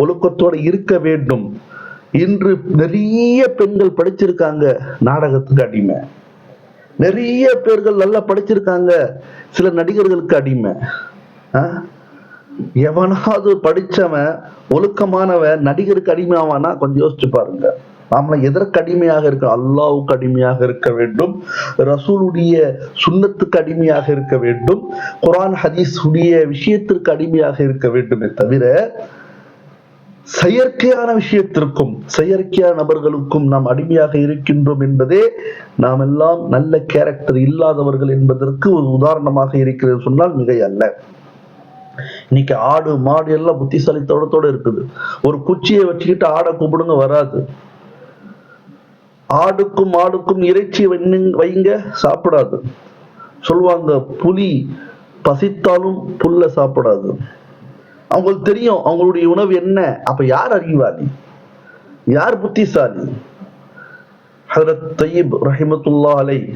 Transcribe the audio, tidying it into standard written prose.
ஒழுக்கத்தோடு இருக்க வேண்டும். இன்று நிறைய பெண்கள் படிச்சிருக்காங்க, நாடகத்துக்கு அடிமை. நிறைய பேர்கள் நல்லா படிச்சிருக்காங்க, சில நடிகர்களுக்கு அடிமை. எவனாவது படிச்சவன் ஒழுக்கமானவன் நடிகருக்கு அடிமை ஆவானா? கொஞ்சம் யோசிச்சு பாருங்க. நாம எதற்கு அடிமையாக இருக்க? அல்லாஹ்வுக்கு அடிமையாக இருக்க வேண்டும், ரசூலுடைய சுன்னத்துக்கு அடிமையாக இருக்க வேண்டும், குர்ஆன் ஹதீஸ் உடைய விஷயத்திற்கு அடிமையாக இருக்க வேண்டுமே தவிர செயற்கையான விஷயத்திற்கும் செயற்கையான நபர்களுக்கும் நாம் அடிமையாக இருக்கின்றோம் என்பதே நாம் எல்லாம் நல்ல கேரக்டர் இல்லாதவர்கள் என்பதற்கு ஒரு உதாரணமாக இருக்கிறது சொன்னால் மிகை அல்ல. இன்னைக்கு ஆடு மாடு எல்லாம் புத்திசாலித்தோட இருக்குது. ஒரு குச்சியை வச்சுக்கிட்டு ஆடை கூப்பிடுங்க வராது. ஆடுக்கும் மாடுக்கும் இறைச்சி வைங்க சாப்பிடாது. சொல்லுவாங்க, புலி பசித்தாலும் புல்ல சாப்பிடாது. அவங்களுக்கு தெரியும் அவங்களுடைய உணவு என்ன. அப்ப யார் அறிவாளி, யார் புத்திசாலி? ஹஜ்ரத் தய்யிப் ரஹிமத்துல்லாஹி அலைஹி